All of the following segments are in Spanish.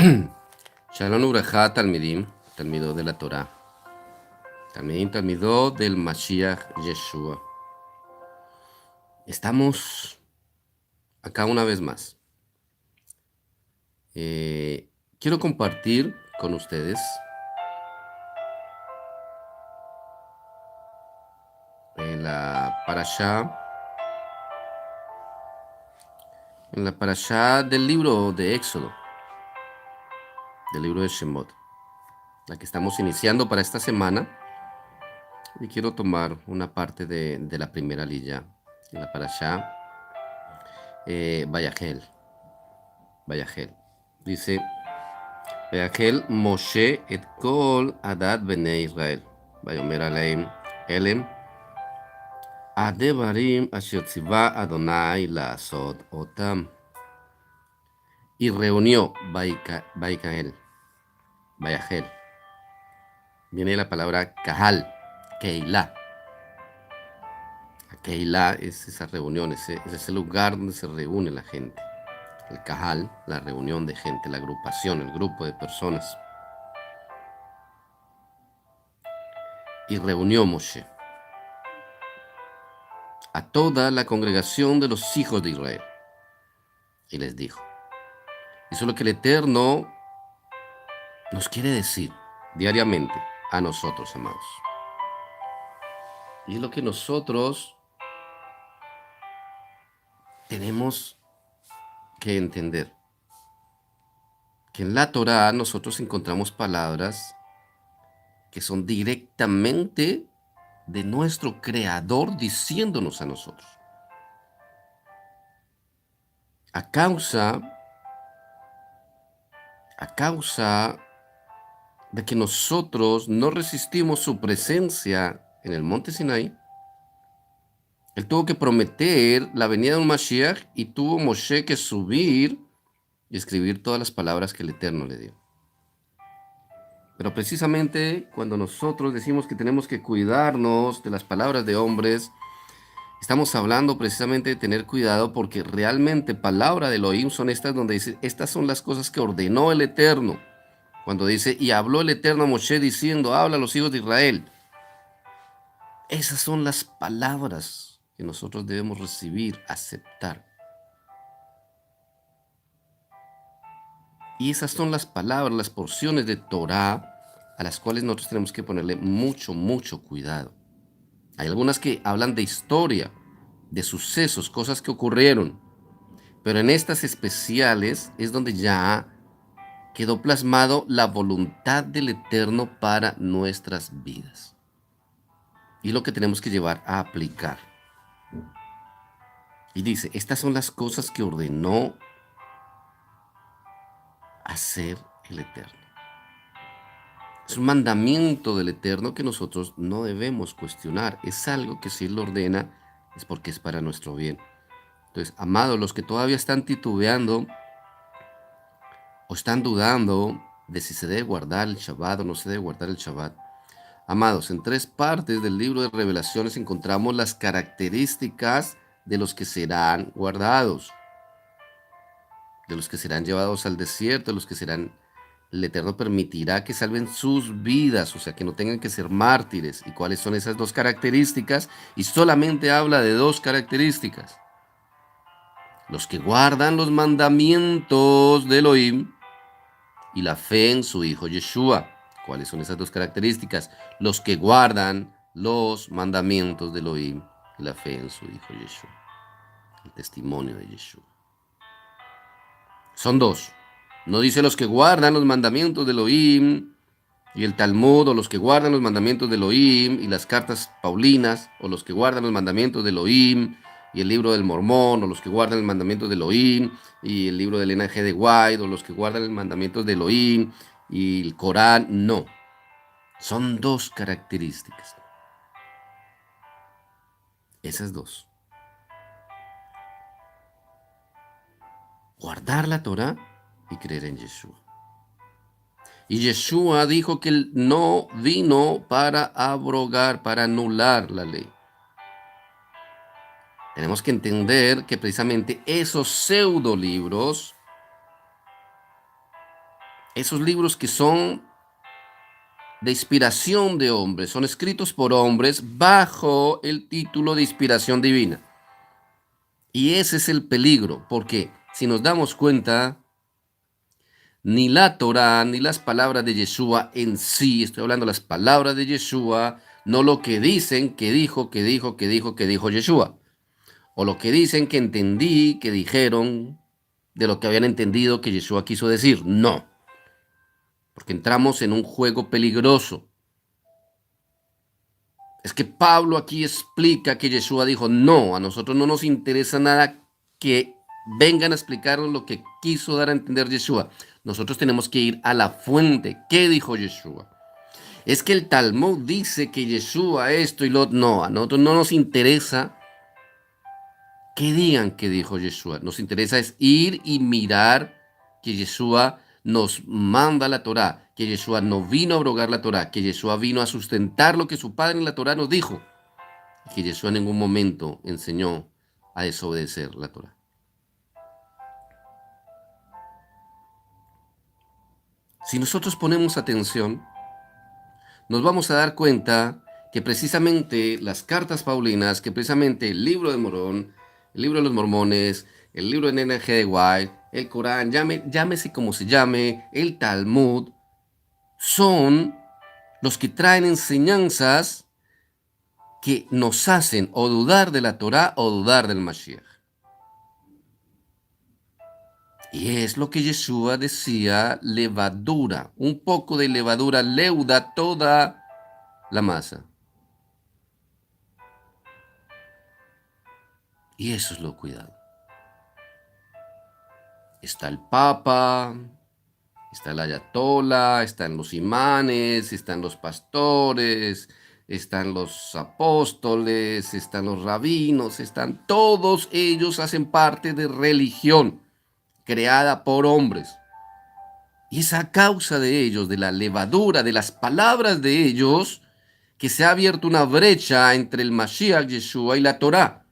Shalom Uraja, Talmidim, Talmidó de la Torah, Talmidim, Talmidó del Mashiach Yeshua. Estamos acá una vez más. Quiero compartir con ustedes en la parashá del libro de Éxodo, del libro de Shemot, la que estamos iniciando para esta semana. Y quiero tomar una parte de la primera lilla, de la parashá Vayahel. Dice: Vayahel Moshe et kol adat bnei Israel. Vayomer aleim elem adevarim asher tziva Adonai laasot otam. Y reunió Vayahel. Viene la palabra kahal, keilah. Keilah es esa reunión, es ese lugar donde se reúne la gente. El kahal, la reunión de gente, la agrupación, el grupo de personas. Y reunió Moshe a toda la congregación de los hijos de Israel. Y les dijo: eso es lo que el Eterno nos quiere decir diariamente a nosotros, amados. Y es lo que nosotros tenemos que entender. Que en la Torah nosotros encontramos palabras que son directamente de nuestro Creador diciéndonos a nosotros. A causa de que nosotros no resistimos su presencia en el monte Sinai, él tuvo que prometer la venida de un Mashiach y tuvo Moshe que subir y escribir todas las palabras que el Eterno le dio. Pero precisamente cuando nosotros decimos que tenemos que cuidarnos de las palabras de hombres, estamos hablando precisamente de tener cuidado, porque realmente palabra de Elohim son estas donde dice: estas son las cosas que ordenó el Eterno. Cuando dice: y habló el Eterno a Moshe diciendo, habla a los hijos de Israel. Esas son las palabras que nosotros debemos recibir, aceptar. Y esas son las palabras, las porciones de Torah a las cuales nosotros tenemos que ponerle mucho, mucho cuidado. Hay algunas que hablan de historia, de sucesos, cosas que ocurrieron. Pero en estas especiales es donde ya quedó plasmado la voluntad del Eterno para nuestras vidas. Y lo que tenemos que llevar a aplicar. Y dice: estas son las cosas que ordenó hacer el Eterno. Es un mandamiento del Eterno que nosotros no debemos cuestionar. Es algo que si Él lo ordena es porque es para nuestro bien. Entonces, amados, los que todavía están titubeando o están dudando de si se debe guardar el Shabbat o no se debe guardar el Shabbat, amados, en 3 partes del libro de Revelaciones encontramos las características de los que serán guardados, de los que serán llevados al desierto, de los que serán... El Eterno permitirá que salven sus vidas, o sea, que no tengan que ser mártires. ¿Y cuáles son esas 2 características? Y solamente habla de 2 características. Los que guardan los mandamientos de Elohim y la fe en su Hijo Yeshua. ¿Cuáles son esas 2 características? Los que guardan los mandamientos de Elohim y la fe en su Hijo Yeshua. El testimonio de Yeshua. Son 2. No dice los que guardan los mandamientos de Elohim y el Talmud, o los que guardan los mandamientos de Elohim y las cartas paulinas, o los que guardan los mandamientos de Elohim y el libro del Mormón, o los que guardan el mandamiento de Elohim y el libro de Elena G. de White, o los que guardan el mandamiento de Elohim y el Corán. No. Son 2 características. Esas 2. Guardar la Torah y creer en Yeshua. Y Yeshua dijo que él no vino para abrogar, para anular la ley. Tenemos que entender que precisamente esos pseudolibros Esos libros que son de inspiración de hombres, son escritos por hombres bajo el título de inspiración divina. Y ese es el peligro, porque si nos damos cuenta, ni la Torá, ni las palabras de Yeshua en sí, estoy hablando de las palabras de Yeshua, no lo que dicen que dijo Yeshua, o lo que dicen que entendí, que dijeron, de lo que habían entendido que Yeshua quiso decir. No, porque entramos en un juego peligroso. Es que Pablo aquí explica que Yeshua dijo, no, a nosotros no nos interesa nada que vengan a explicarnos lo que quiso dar a entender Yeshua. Nosotros tenemos que ir a la fuente. ¿Qué dijo Yeshua? Es que el Talmud dice que Yeshua esto y lo... No, a nosotros no nos interesa que digan que dijo Yeshua. Nos interesa es ir y mirar que Yeshua nos manda la Torá, que Yeshua no vino a abrogar la Torá, que Yeshua vino a sustentar lo que su padre en la Torá nos dijo, y que Yeshua en ningún momento enseñó a desobedecer la Torá. Si nosotros ponemos atención, nos vamos a dar cuenta que precisamente las cartas paulinas, que precisamente el libro de Morón, el libro de los mormones, el libro de Nene G. de White, el Corán, llámese como se llame, el Talmud, son los que traen enseñanzas que nos hacen o dudar de la Torá o dudar del Mashiach. Y es lo que Yeshua decía, levadura, un poco de levadura leuda toda la masa. Y eso es lo cuidado. Está el Papa, está el Ayatollah, están los imanes, están los pastores, están los apóstoles, están los rabinos, están todos ellos hacen parte de religión creada por hombres. Y es a causa de ellos, de la levadura, de las palabras de ellos, que se ha abierto una brecha entre el Mashiach, Yeshua y la Torá.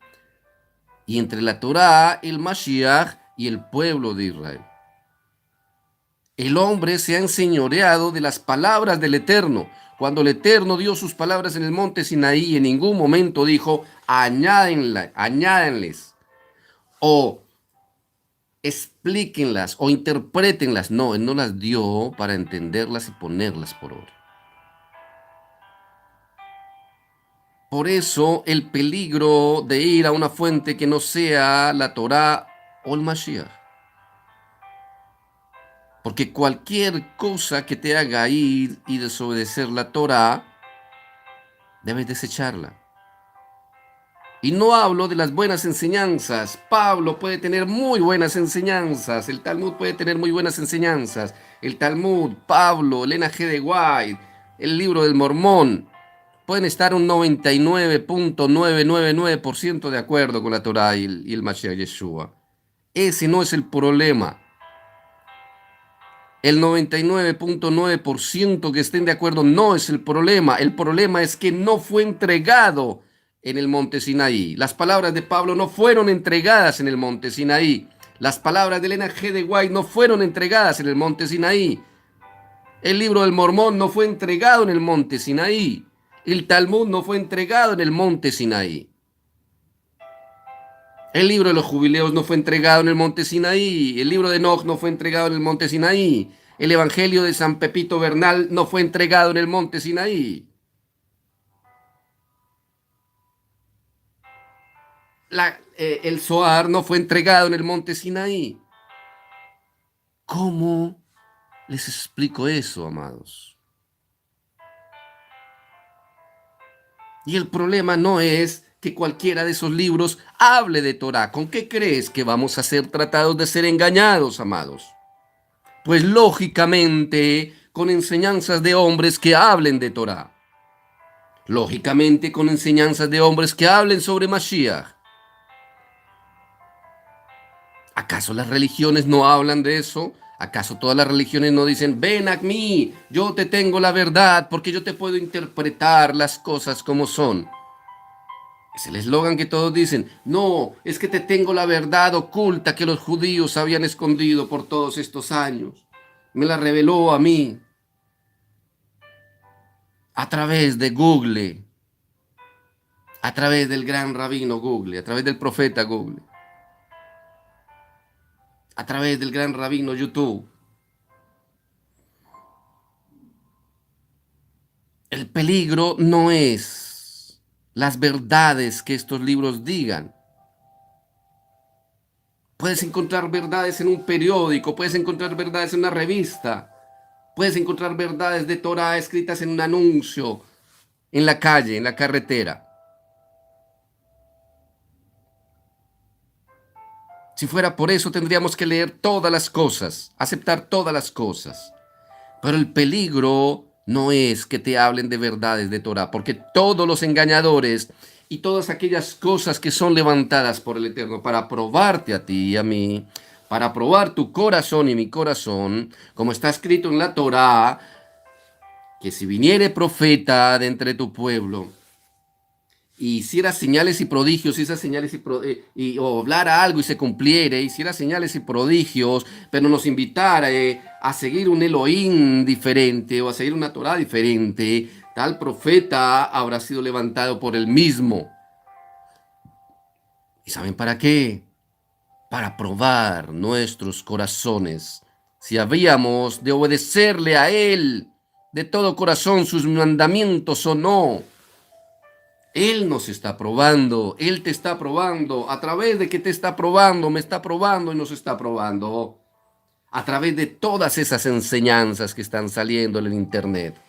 Y entre la Torá, el Mashiach y el pueblo de Israel. El hombre se ha enseñoreado de las palabras del Eterno. Cuando el Eterno dio sus palabras en el monte Sinaí, en ningún momento dijo, añádenles, o explíquenlas, o interprétenlas. No, Él no las dio para entenderlas y ponerlas por obra. Por eso el peligro de ir a una fuente que no sea la Torá o el Mashiach. Porque cualquier cosa que te haga ir y desobedecer la Torá, debes desecharla. Y no hablo de las buenas enseñanzas. Pablo puede tener muy buenas enseñanzas. El Talmud puede tener muy buenas enseñanzas. El Talmud, Pablo, Elena G. de White, el libro del Mormón, pueden estar un 99.999% de acuerdo con la Torá y el Mashiach Yeshua. Ese no es el problema. El 99.9% que estén de acuerdo no es el problema. El problema es que no fue entregado en el monte Sinaí. Las palabras de Pablo no fueron entregadas en el monte Sinaí. Las palabras de Elena G. de White no fueron entregadas en el monte Sinaí. El libro del Mormón no fue entregado en el monte Sinaí. El Talmud no fue entregado en el monte Sinaí. El libro de los jubileos no fue entregado en el monte Sinaí. El libro de Enoch no fue entregado en el monte Sinaí. El evangelio de San Pepito Bernal no fue entregado en el monte Sinaí. El Zohar no fue entregado en el monte Sinaí. ¿Cómo les explico eso, amados? Y el problema no es que cualquiera de esos libros hable de Torah. ¿Con qué crees que vamos a ser tratados de ser engañados, amados? Pues lógicamente con enseñanzas de hombres que hablen de Torah. Lógicamente con enseñanzas de hombres que hablen sobre Mashiach. ¿Acaso las religiones no hablan de eso? ¿Acaso todas las religiones no dicen, ven a mí, yo te tengo la verdad porque yo te puedo interpretar las cosas como son? Es el eslogan que todos dicen, no, es que te tengo la verdad oculta que los judíos habían escondido por todos estos años. me la reveló a mí a través de Google, a través del gran rabino Google, a través del profeta Google, a través del gran rabino YouTube. El peligro no es las verdades que estos libros digan. Puedes encontrar verdades en un periódico, puedes encontrar verdades en una revista, puedes encontrar verdades de Torah escritas en un anuncio, en la calle, en la carretera. Si fuera por eso, tendríamos que leer todas las cosas, aceptar todas las cosas. Pero el peligro no es que te hablen de verdades de Torah, porque todos los engañadores y todas aquellas cosas que son levantadas por el Eterno para probarte a ti y a mí, para probar tu corazón y mi corazón, como está escrito en la Torah, que si viniere profeta de entre tu pueblo y hiciera señales y prodigios, y esas señales o hablara algo y se cumpliere, hiciera señales y prodigios, pero nos invitara a seguir un Elohim diferente o a seguir una Torah diferente, tal profeta habrá sido levantado por él mismo. ¿Y saben para qué? Para probar nuestros corazones, si habíamos de obedecerle a él de todo corazón sus mandamientos o no. Él nos está probando, Él te está probando, a través de que te está probando, me está probando y nos está probando, a través de todas esas enseñanzas que están saliendo en el Internet.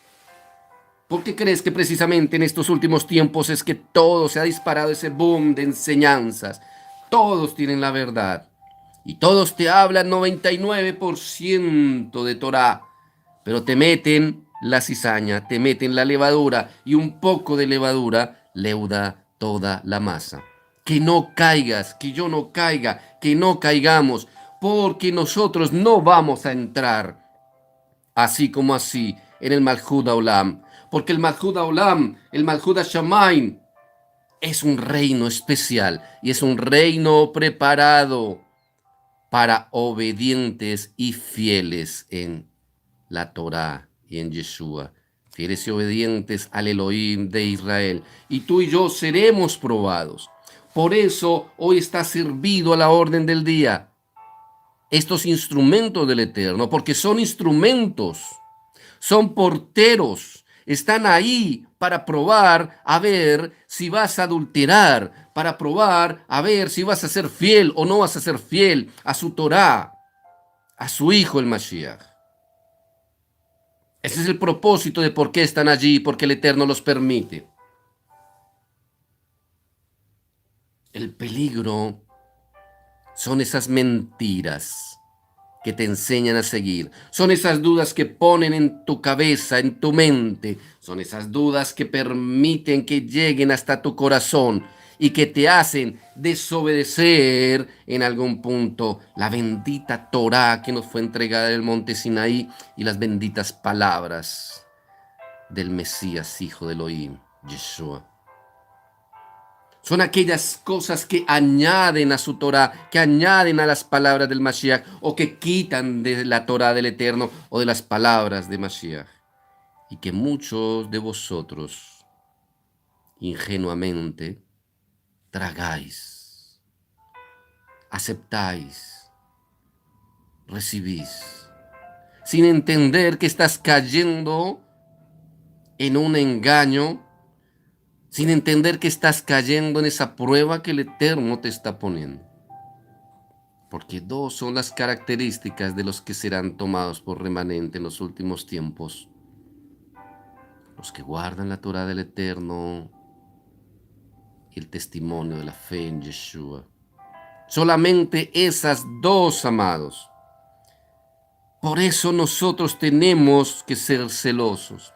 ¿Por qué crees que precisamente en estos últimos tiempos es que todo se ha disparado ese boom de enseñanzas? Todos tienen la verdad y todos te hablan 99% de Torah, pero te meten la cizaña, te meten la levadura y un poco de levadura leuda toda la masa. Que no caigas, que yo no caiga, que no caigamos, porque nosotros no vamos a entrar así como así en el Malhud Olam, porque el Malhud Olam, el Malhud Shamaim, es un reino especial y es un reino preparado para obedientes y fieles en la Torá y en Yeshua, fieles y obedientes al Elohim de Israel. Y tú y yo seremos probados. Por eso hoy está servido a la orden del día estos instrumentos del Eterno, porque son instrumentos, son porteros, están ahí para probar a ver si vas a adulterar, para probar a ver si vas a ser fiel o no vas a ser fiel a su Torá, a su Hijo el Mashiach. Ese es el propósito de por qué están allí, porque el Eterno los permite. El peligro son esas mentiras que te enseñan a seguir. Son esas dudas que ponen en tu cabeza, en tu mente. Son esas dudas que permiten que lleguen hasta tu corazón y que te hacen desobedecer en algún punto la bendita Torá que nos fue entregada del monte Sinaí y las benditas palabras del Mesías, hijo de Elohim, Yeshua. Son aquellas cosas que añaden a su Torah, que añaden a las palabras del Mashiach, o que quitan de la Torah del Eterno o de las palabras de Mashiach. Y que muchos de vosotros, ingenuamente, tragáis, aceptáis, recibís, sin entender que estás cayendo en un engaño, sin entender que estás cayendo en esa prueba que el Eterno te está poniendo. Porque dos son las características de los que serán tomados por remanente en los últimos tiempos: los que guardan la Torah del Eterno y el testimonio de la fe en Yeshua. Solamente esas dos, amados. Por eso nosotros tenemos que ser celosos.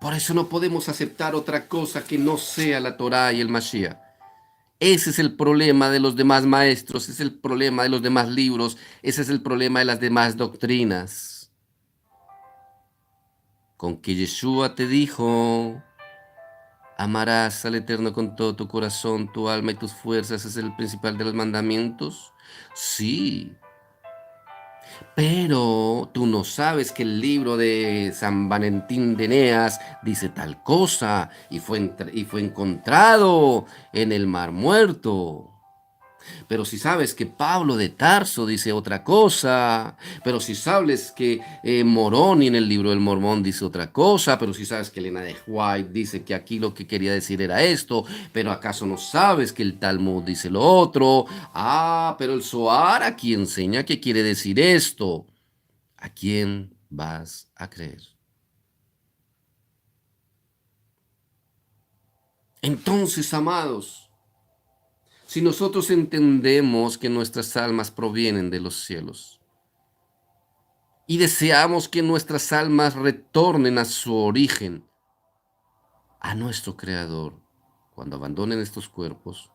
Por eso no podemos aceptar otra cosa que no sea la Torah y el Mashiach. Ese es el problema de los demás maestros, ese es el problema de los demás libros, ese es el problema de las demás doctrinas. Con que Yeshua te dijo: amarás al Eterno con todo tu corazón, tu alma y tus fuerzas, es el principal de los mandamientos. Sí, Pero tú no sabes que el libro de San Valentín de Eneas dice tal cosa y fue encontrado en el Mar Muerto. Pero si sabes que Pablo de Tarso dice otra cosa, pero si sabes que Moroni en el libro del Mormón dice otra cosa, pero si sabes que Elena de White dice que aquí lo que quería decir era esto, pero acaso no sabes que el Talmud dice lo otro. Ah, pero el Zohar aquí enseña que quiere decir esto. ¿A quién vas a creer? Entonces, amados, si nosotros entendemos que nuestras almas provienen de los cielos y deseamos que nuestras almas retornen a su origen, a nuestro Creador, cuando abandonen estos cuerpos,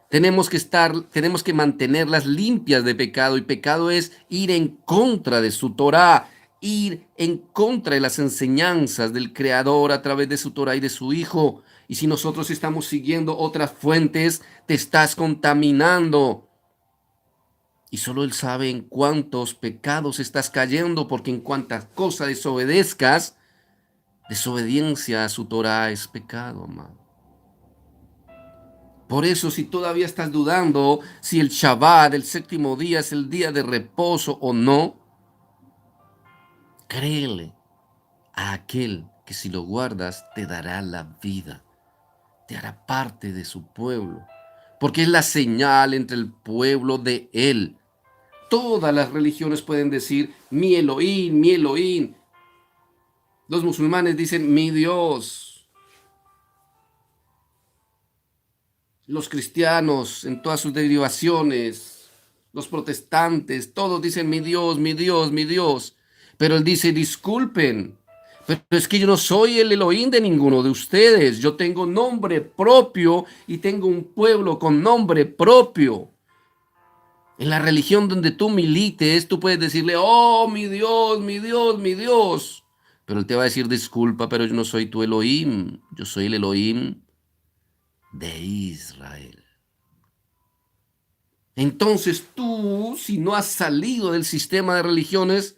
tenemos que mantenerlas limpias de pecado, y pecado es ir en contra de su Torá, ir en contra de las enseñanzas del Creador a través de su Torá y de su Hijo. Y si nosotros estamos siguiendo otras fuentes, te estás contaminando. Y solo Él sabe en cuántos pecados estás cayendo, porque en cuántas cosas desobedezcas, desobediencia a su Torá es pecado, amado. Por eso, si todavía estás dudando si el Shabbat, el séptimo día, es el día de reposo o no, créele a aquel que si lo guardas te dará la vida, te hará parte de su pueblo, porque es la señal entre el pueblo de él. Todas las religiones pueden decir mi Elohim, mi Elohim. Los musulmanes dicen mi Dios. Los cristianos en todas sus derivaciones, los protestantes, todos dicen mi Dios, mi Dios, mi Dios. Pero él dice, disculpen, pero es que yo no soy el Elohim de ninguno de ustedes. Yo tengo nombre propio y tengo un pueblo con nombre propio. En la religión donde tú milites, tú puedes decirle, oh, mi Dios, mi Dios, mi Dios. Pero él te va a decir, disculpa, pero yo no soy tu Elohim. Yo soy el Elohim de Israel. Entonces tú, si no has salido del sistema de religiones,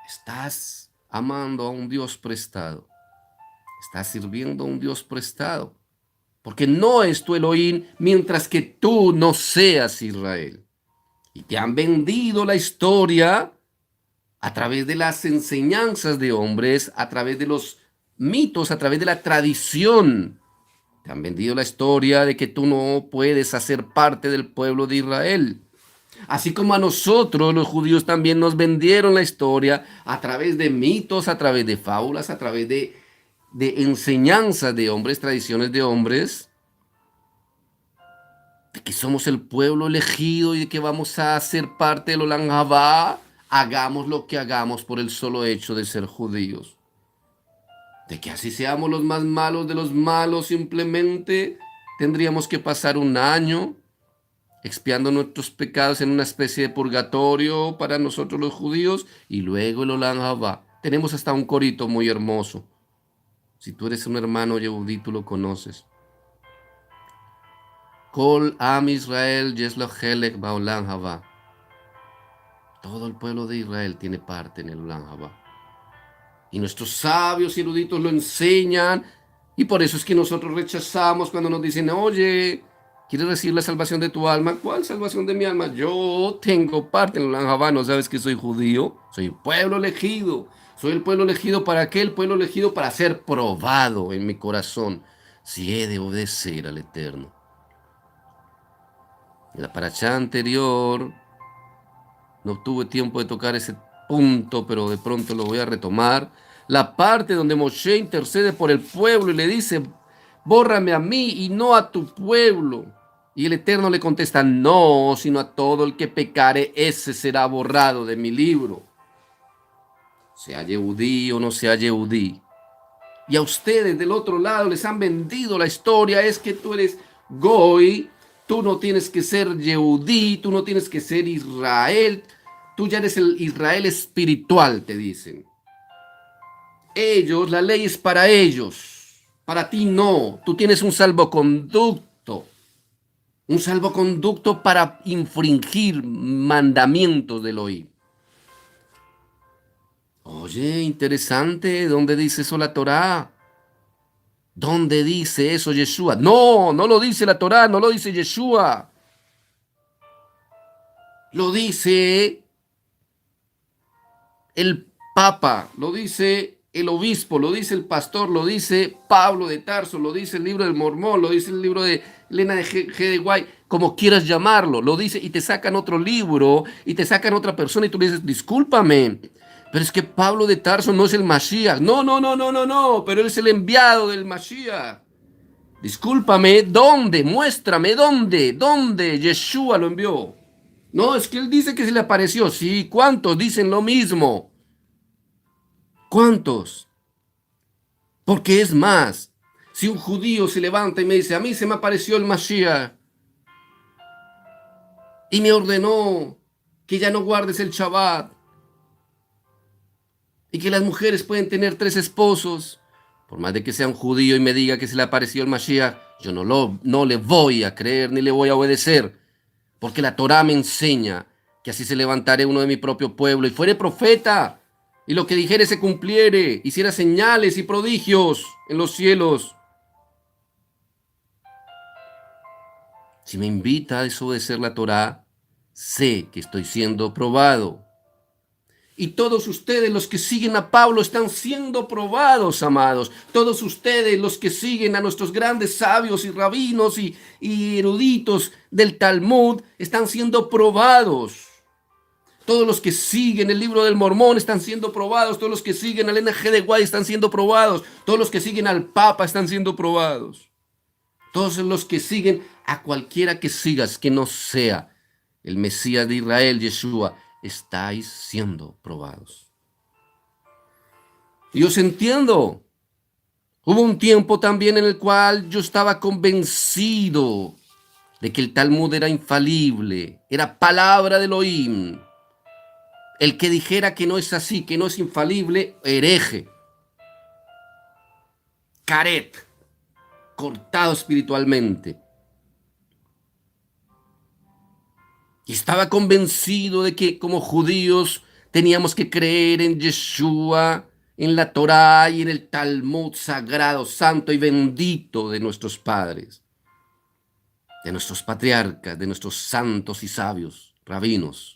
estás amando a un Dios prestado. Estás sirviendo a un Dios prestado. Porque no es tu Elohim mientras que tú no seas Israel. Y te han vendido la historia a través de las enseñanzas de hombres, a través de los mitos, a través de la tradición. Te han vendido la historia de que tú no puedes hacer parte del pueblo de Israel. Así como a nosotros, los judíos, también nos vendieron la historia a través de mitos, a través de fábulas, a través de enseñanzas de hombres, tradiciones de hombres, de que somos el pueblo elegido y de que vamos a ser parte del Olam Habá, hagamos lo que hagamos por el solo hecho de ser judíos. De que así seamos los más malos de los malos, simplemente tendríamos que pasar un año expiando nuestros pecados en una especie de purgatorio para nosotros los judíos, y luego el Olam Habá. Tenemos hasta un corito muy hermoso. Si tú eres un hermano Yehudí, tú lo conoces. Kol Am Israel Yeslo Helek Baolam Habá. Todo el pueblo de Israel tiene parte en el Olam Habá. Y nuestros sabios y eruditos lo enseñan, y por eso es que nosotros rechazamos cuando nos dicen, oye, ¿quieres recibir la salvación de tu alma? ¿Cuál salvación de mi alma? Yo tengo parte en el Olam Habá. ¿No sabes que soy judío? Soy pueblo elegido. Soy el pueblo elegido. ¿Para qué? El pueblo elegido para ser probado en mi corazón si he de obedecer al Eterno. En la paracha anterior no tuve tiempo de tocar ese punto, pero de pronto lo voy a retomar. La parte donde Moshe intercede por el pueblo y le dice, bórrame a mí y no a tu pueblo. Y el Eterno le contesta, no, sino a todo el que pecare, ese será borrado de mi libro. Sea Yehudí o no sea Yehudí. Y a ustedes del otro lado les han vendido la historia, es que tú eres Goy, tú no tienes que ser Yehudí, tú no tienes que ser Israel, tú ya eres el Israel espiritual, te dicen. Ellos, la ley es para ellos, para ti no. Tú tienes un salvoconducto para infringir mandamientos del Elohim. Oye, interesante, ¿dónde dice eso la Torá? ¿Dónde dice eso Yeshua? No, no lo dice la Torá, no lo dice Yeshua. Lo dice el Papa, lo dice el obispo, lo dice el pastor, lo dice Pablo de Tarso, lo dice el libro del Mormón, lo dice el libro de Elena de G. de White, como quieras llamarlo, lo dice y te sacan otro libro y te sacan otra persona y tú le dices, discúlpame, pero es que Pablo de Tarso no es el Mashiach. No, no, no, no, no, no, pero él es el enviado del Mashiach. Discúlpame, ¿dónde? Muéstrame, ¿dónde? ¿Dónde Yeshua lo envió? No, es que él dice que se le apareció. Sí, ¿cuántos dicen lo mismo? ¿Cuántos? Porque es más, si un judío se levanta y me dice, a mí se me apareció el Mashiach y me ordenó que ya no guardes el Shabbat y que las mujeres pueden tener 3 esposos, por más de que sea un judío y me diga que se le apareció el Mashiach, yo no le voy a creer ni le voy a obedecer, porque la Torá me enseña que así se levantaré uno de mi propio pueblo y fuere profeta, y lo que dijere se cumpliere, hiciera señales y prodigios en los cielos. Si me invita a desobedecer la Torá, sé que estoy siendo probado. Y todos ustedes, los que siguen a Pablo, están siendo probados, amados. Todos ustedes, los que siguen a nuestros grandes sabios y rabinos y eruditos del Talmud, están siendo probados. Todos los que siguen el libro del Mormón están siendo probados. Todos los que siguen al NG de Guay están siendo probados. Todos los que siguen al Papa están siendo probados. Todos los que siguen a cualquiera que sigas, que no sea el Mesías de Israel, Yeshua, estáis siendo probados. Y os entiendo. Hubo un tiempo también en el cual yo estaba convencido de que el Talmud era infalible, era palabra de Elohim. El que dijera que no es así, que no es infalible, hereje. Caret, cortado espiritualmente. Y estaba convencido de que como judíos teníamos que creer en Yeshua, en la Torá y en el Talmud sagrado, santo y bendito de nuestros padres, de nuestros patriarcas, de nuestros santos y sabios, rabinos.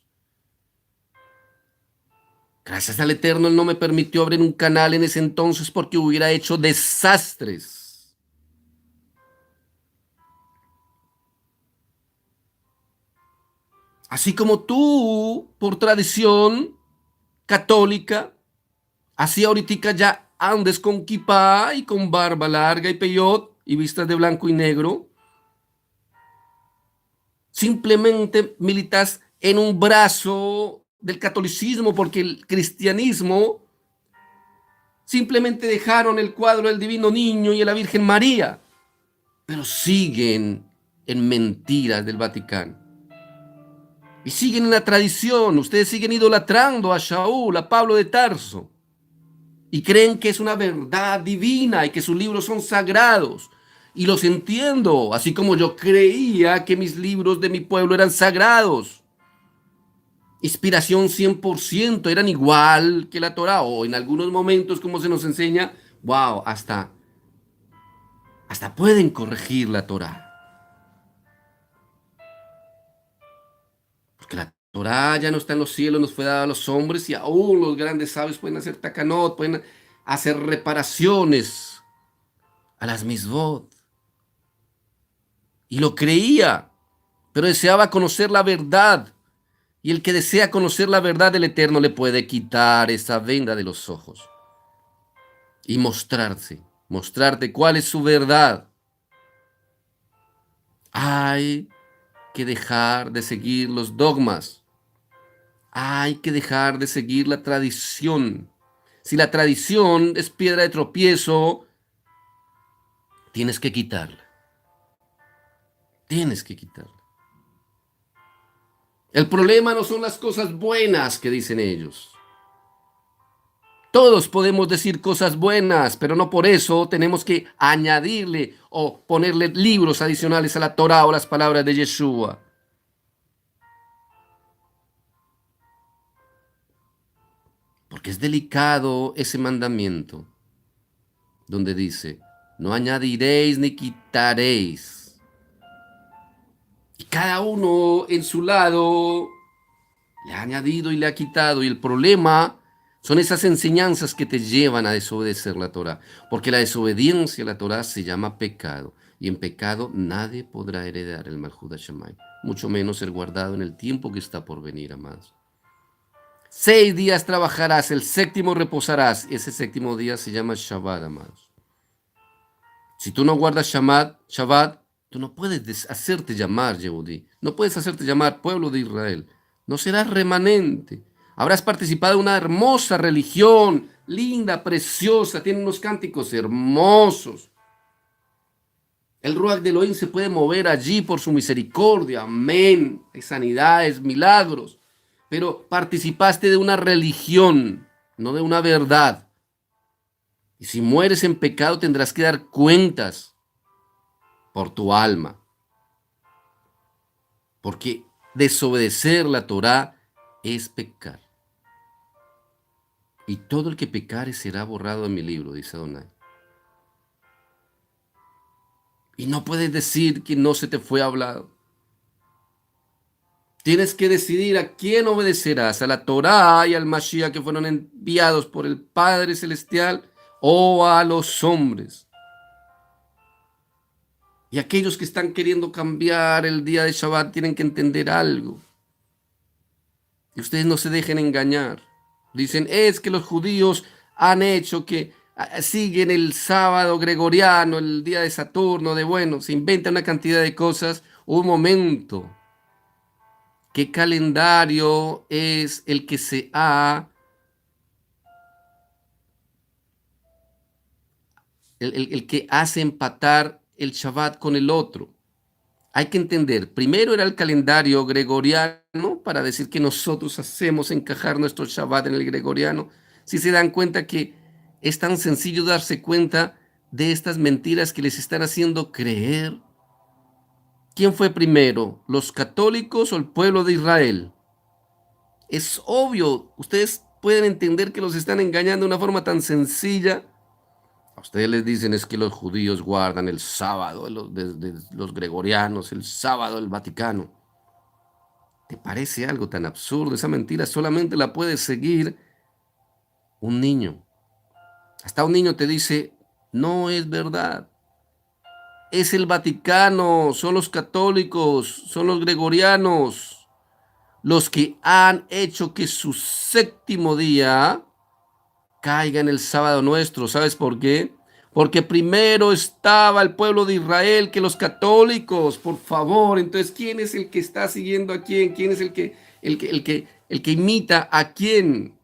Gracias al Eterno, Él no me permitió abrir un canal en ese entonces porque hubiera hecho desastres. Así como tú, por tradición católica, así ahorita ya andes con kipá y con barba larga y peyot y vistas de blanco y negro. Simplemente militas en un brazo del catolicismo porque el cristianismo simplemente dejaron el cuadro del Divino Niño y de la Virgen María, pero siguen en mentiras del Vaticano. Y siguen en la tradición, ustedes siguen idolatrando a Shaul, a Pablo de Tarso. Y creen que es una verdad divina y que sus libros son sagrados. Y los entiendo, así como yo creía que mis libros de mi pueblo eran sagrados. Inspiración 100%, eran igual que la Torah, o en algunos momentos, como se nos enseña, wow, hasta pueden corregir la Torah. Porque la Torah ya no está en los cielos, nos fue dada a los hombres y aún los grandes sabios pueden hacer takanot, pueden hacer reparaciones a las misbot. Y lo creía, pero deseaba conocer la verdad. Y el que desea conocer la verdad del Eterno le puede quitar esa venda de los ojos y mostrarte cuál es su verdad. Hay que dejar de seguir los dogmas. Hay que dejar de seguir la tradición. Si la tradición es piedra de tropiezo, tienes que quitarla. Tienes que quitarla. El problema no son las cosas buenas que dicen ellos. Todos podemos decir cosas buenas, pero no por eso tenemos que añadirle o ponerle libros adicionales a la Torá o las palabras de Yeshua. Porque es delicado ese mandamiento donde dice, no añadiréis ni quitaréis. Y cada uno en su lado le ha añadido y le ha quitado. Y el problema son esas enseñanzas que te llevan a desobedecer la Torah. Porque la desobediencia a la Torah se llama pecado. Y en pecado nadie podrá heredar el Malhut Hashamayim, mucho menos ser guardado en el tiempo que está por venir, amados. 6 días trabajarás, el séptimo reposarás. Ese séptimo día se llama Shabbat, amados. Si tú no guardas Shabbat, tú no puedes hacerte llamar Yehudí. No puedes hacerte llamar pueblo de Israel. No serás remanente. Habrás participado en una hermosa religión, linda, preciosa, tiene unos cánticos hermosos. El Ruach de Elohim se puede mover allí por su misericordia. Amén. Hay sanidades, milagros. Pero participaste de una religión, no de una verdad. Y si mueres en pecado tendrás que dar cuentas por tu alma. Porque desobedecer la Torá es pecar. Y todo el que pecare será borrado de mi libro, dice Adonai. Y no puedes decir que no se te fue hablado. Tienes que decidir a quién obedecerás, a la Torá y al Mashiach que fueron enviados por el Padre Celestial o a los hombres. Y aquellos que están queriendo cambiar el día de Shabbat tienen que entender algo. Y ustedes no se dejen engañar. Dicen, es que los judíos han hecho que siguen el sábado gregoriano, el día de Saturno, se inventan una cantidad de cosas. Un momento. ¿Qué calendario es el que el que hace empatar el Shabbat con el otro? Hay que entender, primero era el calendario gregoriano para decir que nosotros hacemos encajar nuestro Shabbat en el gregoriano. Si se dan cuenta que es tan sencillo darse cuenta de estas mentiras que les están haciendo creer. ¿Quién fue primero, los católicos o el pueblo de Israel? Es obvio, ustedes pueden entender que los están engañando de una forma tan sencilla. A ustedes les dicen es que los judíos guardan el sábado de los gregorianos, el sábado del Vaticano. ¿Te parece algo tan absurdo? Esa mentira solamente la puede seguir un niño. Hasta un niño te dice, no es verdad. Es el Vaticano, son los católicos, son los gregorianos los que han hecho que su séptimo día caiga en el sábado nuestro. ¿Sabes por qué? Porque primero estaba el pueblo de Israel que los católicos, por favor. Entonces, ¿quién es el que está siguiendo a quién? ¿Quién es el que imita a quién?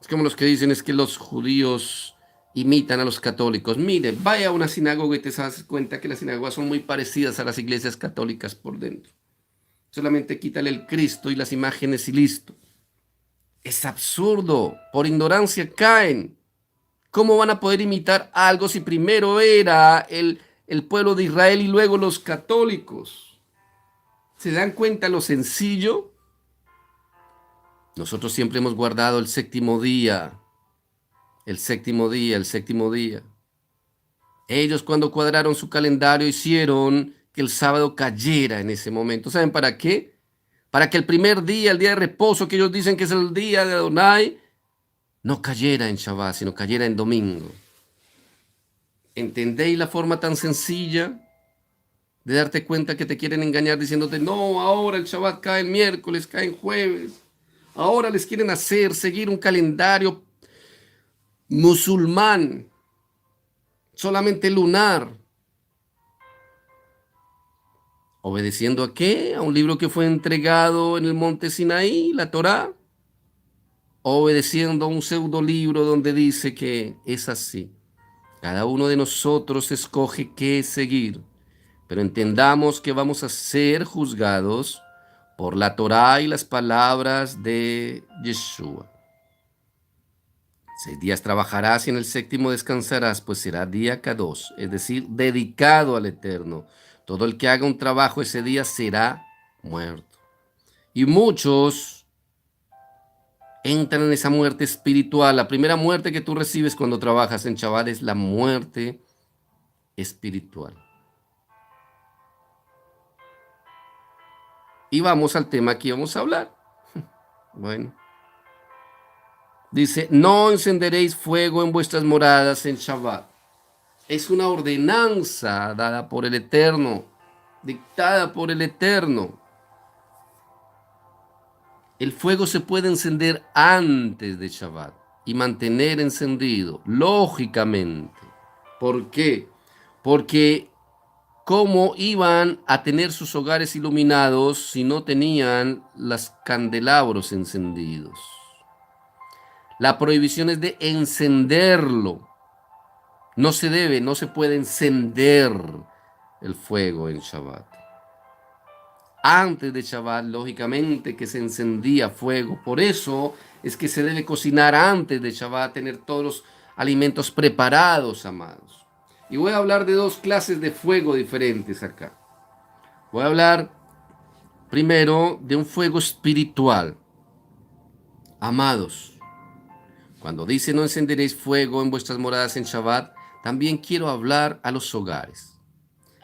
Es como los que dicen es que los judíos imitan a los católicos. Mire, vaya a una sinagoga y te das cuenta que las sinagogas son muy parecidas a las iglesias católicas por dentro. Solamente quítale el Cristo y las imágenes y listo. Es absurdo. Por ignorancia caen. ¿Cómo van a poder imitar algo si primero era el pueblo de Israel y luego los católicos? ¿Se dan cuenta lo sencillo? Nosotros siempre hemos guardado el séptimo día. El séptimo día, el séptimo día. Ellos cuando cuadraron su calendario hicieron que el sábado cayera en ese momento. ¿Saben para qué? Para que el primer día, el día de reposo que ellos dicen que es el día de Adonai, no cayera en Shabbat, sino cayera en domingo. ¿Entendéis la forma tan sencilla de darte cuenta que te quieren engañar diciéndote, no, ahora el Shabbat cae el miércoles, cae en jueves? Ahora les quieren hacer seguir un calendario musulmán, solamente lunar. ¿Obedeciendo a qué? ¿A un libro que fue entregado en el monte Sinaí, la Torá? Obedeciendo a un pseudo libro donde dice que es así. Cada uno de nosotros escoge qué seguir, pero entendamos que vamos a ser juzgados por la Torá y las palabras de Yeshua. 6 días trabajarás y en el séptimo descansarás, pues será día Kadosh, es decir, dedicado al Eterno. Todo el que haga un trabajo ese día será muerto. Y muchos Entran en esa muerte espiritual. La primera muerte que tú recibes cuando trabajas en Shabbat es la muerte espiritual. Y vamos al tema que íbamos a hablar. Bueno, dice, no encenderéis fuego en vuestras moradas en Shabbat. Es una ordenanza dada por el Eterno, dictada por el Eterno. El fuego se puede encender antes de Shabbat y mantener encendido, lógicamente. ¿Por qué? Porque ¿cómo iban a tener sus hogares iluminados si no tenían los candelabros encendidos? La prohibición es de encenderlo. No se puede encender el fuego en Shabbat. Antes de Shabbat, lógicamente que se encendía fuego. Por eso es que se debe cocinar antes de Shabbat, tener todos los alimentos preparados, amados. Y voy a hablar de dos clases de fuego diferentes acá. Voy a hablar primero de un fuego espiritual. Amados, cuando dice no encenderéis fuego en vuestras moradas en Shabbat, también quiero hablar a los hogares.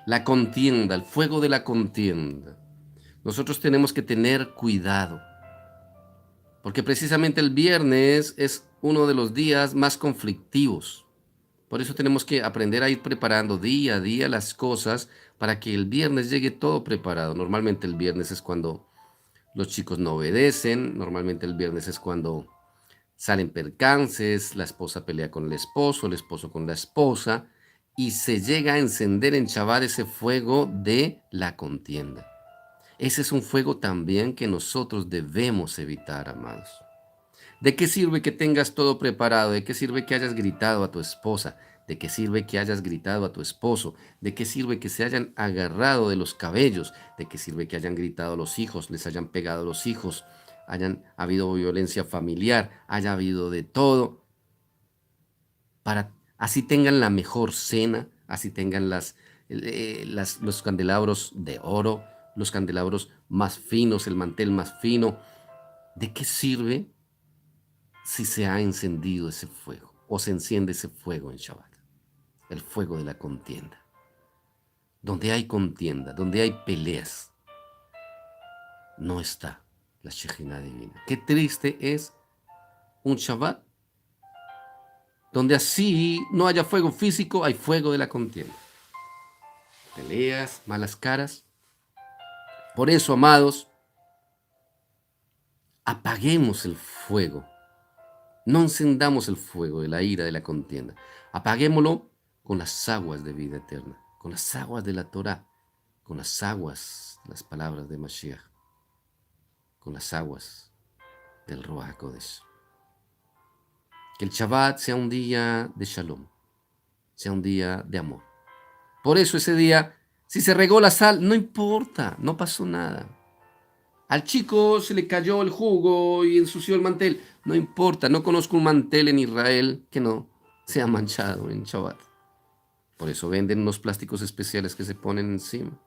La contienda, el fuego de la contienda. Nosotros tenemos que tener cuidado, porque precisamente el viernes es uno de los días más conflictivos. Por eso tenemos que aprender a ir preparando día a día las cosas para que el viernes llegue todo preparado. Normalmente el viernes es cuando los chicos no obedecen, normalmente el viernes es cuando salen percances, la esposa pelea con el esposo con la esposa, y se llega a encender en Shabbat ese fuego de la contienda. Ese es un fuego también que nosotros debemos evitar, amados. ¿De qué sirve que tengas todo preparado? ¿De qué sirve que hayas gritado a tu esposa? ¿De qué sirve que hayas gritado a tu esposo? ¿De qué sirve que se hayan agarrado de los cabellos? ¿De qué sirve que hayan gritado a los hijos, les hayan pegado a los hijos, hayan habido violencia familiar, haya habido de todo? Para así tengan la mejor cena, así tengan los candelabros de oro, los candelabros más finos, el mantel más fino. ¿De qué sirve si se ha encendido ese fuego o se enciende ese fuego en Shabbat? El fuego de la contienda. Donde hay contienda, donde hay peleas, no está la Shejina divina. Qué triste es un Shabbat donde así no haya fuego físico, hay fuego de la contienda. Peleas, malas caras. Por eso, amados, apaguemos el fuego. No encendamos el fuego de la ira, de la contienda. Apaguémoslo con las aguas de vida eterna, con las aguas de la Torah, con las aguas, las palabras de Mashiach, con las aguas del Ruach HaKodesh. Que el Shabbat sea un día de Shalom, sea un día de amor. Por eso ese día, si se regó la sal, no importa, no pasó nada. Al chico se le cayó el jugo y ensució el mantel. No importa, no conozco un mantel en Israel que no sea manchado en Shabbat. Por eso venden unos plásticos especiales que se ponen encima.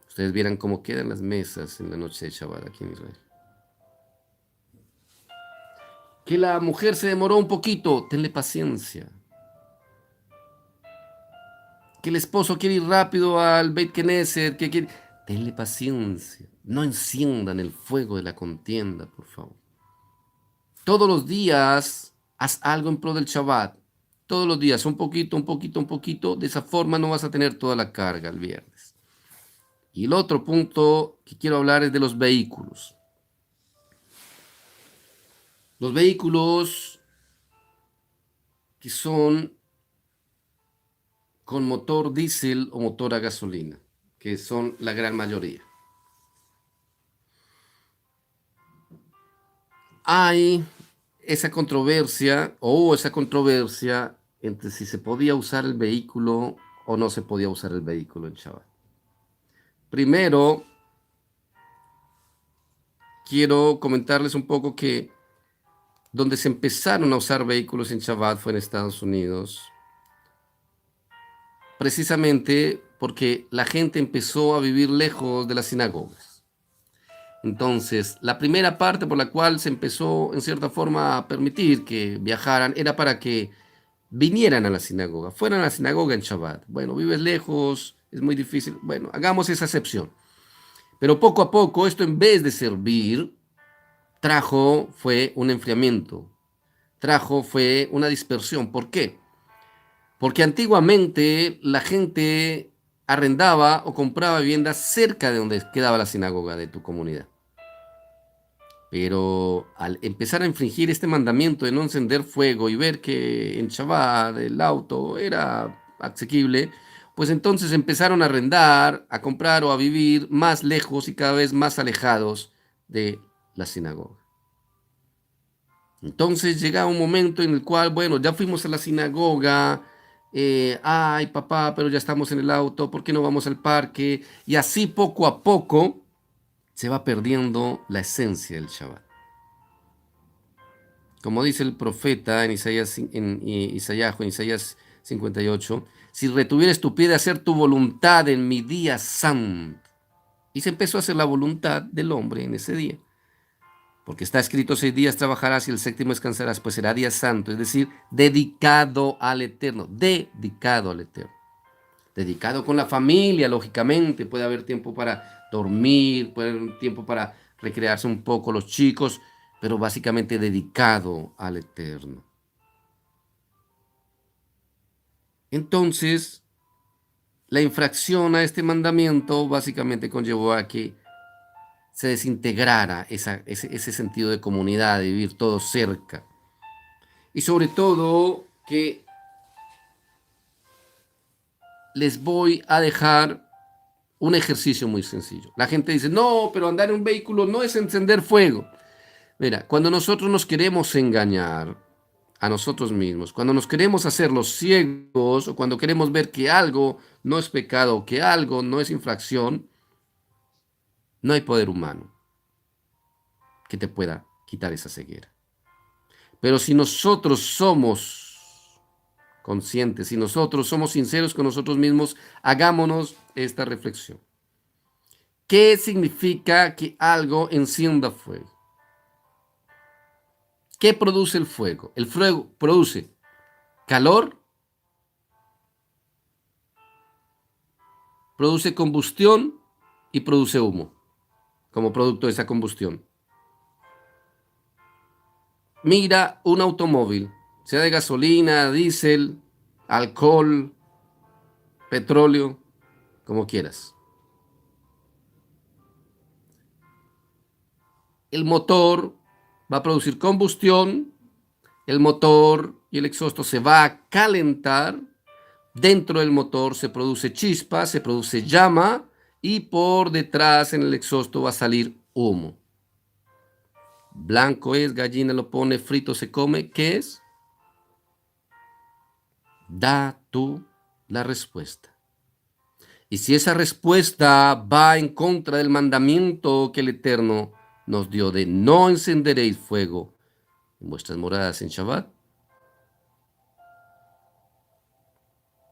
Ustedes vieran cómo quedan las mesas en la noche de Shabbat aquí en Israel. Que la mujer se demoró un poquito, tenle paciencia. Que el esposo quiere ir rápido al Beit Knesset, que quiere... Tenle paciencia. No enciendan el fuego de la contienda, por favor. Todos los días haz algo en pro del Shabbat. Todos los días, un poquito, un poquito, un poquito. De esa forma no vas a tener toda la carga el viernes. Y el otro punto que quiero hablar es de los vehículos. Los vehículos que son con motor diésel o motor a gasolina, que son la gran mayoría. Hay esa controversia, o hubo esa controversia entre si se podía usar el vehículo o no se podía usar el vehículo en Shabbat. Primero, quiero comentarles un poco que donde se empezaron a usar vehículos en Shabbat fue en Estados Unidos, precisamente porque la gente empezó a vivir lejos de las sinagogas. Entonces, la primera parte por la cual se empezó, en cierta forma, a permitir que viajaran era para que vinieran a la sinagoga, fueran a la sinagoga en Shabbat. Bueno, vives lejos, es muy difícil. Bueno, hagamos esa excepción. Pero poco a poco, esto en vez de servir, fue un enfriamiento, fue una dispersión. ¿Por qué? Porque antiguamente la gente arrendaba o compraba viviendas cerca de donde quedaba la sinagoga de tu comunidad. Pero al empezar a infringir este mandamiento de no encender fuego y ver que en Shabbat el auto era asequible, pues entonces empezaron a arrendar, a comprar o a vivir más lejos y cada vez más alejados de la sinagoga. Entonces llega un momento en el cual, bueno, ya fuimos a la sinagoga, ay papá, pero ya estamos en el auto, ¿por qué no vamos al parque? Y así poco a poco se va perdiendo la esencia del Shabbat. Como dice el profeta en Isaías 58, si retuvieres tu pie de hacer tu voluntad en mi día santo. Y se empezó a hacer la voluntad del hombre en ese día. Porque está escrito, 6 días trabajarás y el séptimo descansarás, pues será día santo, es decir, dedicado al Eterno, dedicado al Eterno. Dedicado con la familia, lógicamente, puede haber tiempo para dormir, puede haber tiempo para recrearse un poco los chicos, pero básicamente dedicado al Eterno. Entonces, la infracción a este mandamiento básicamente conllevó a que se desintegrara ese sentido de comunidad, de vivir todos cerca. Y sobre todo que les voy a dejar un ejercicio muy sencillo. La gente dice, no, pero andar en un vehículo no es encender fuego. Mira, cuando nosotros nos queremos engañar a nosotros mismos, cuando nos queremos hacer los ciegos o cuando queremos ver que algo no es pecado, que algo no es infracción, no hay poder humano que te pueda quitar esa ceguera. Pero si nosotros somos conscientes, si nosotros somos sinceros con nosotros mismos, hagámonos esta reflexión. ¿Qué significa que algo encienda fuego? ¿Qué produce el fuego? El fuego produce calor, produce combustión y produce humo como producto de esa combustión. Mira un automóvil, sea de gasolina, diésel, alcohol, petróleo, como quieras. El motor va a producir combustión, el motor y el exhausto se va a calentar, dentro del motor se produce chispa, se produce llama y por detrás en el exhausto va a salir humo. Blanco es, gallina lo pone, frito se come, ¿qué es? Da tú la respuesta. Y si esa respuesta va en contra del mandamiento que el Eterno nos dio de no encenderéis fuego en vuestras moradas en Shabbat,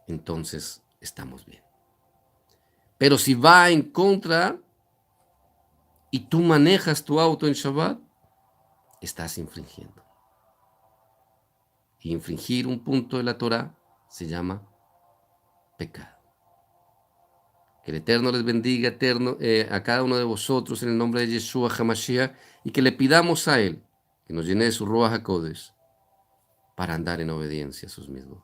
entonces estamos bien. Pero si va en contra y tú manejas tu auto en Shabbat, estás infringiendo. Y infringir un punto de la Torah se llama pecado. Que el Eterno les bendiga a cada uno de vosotros en el nombre de Yeshua HaMashiach y que le pidamos a Él que nos llene de su Ruach HaKodesh para andar en obediencia a sus mismos.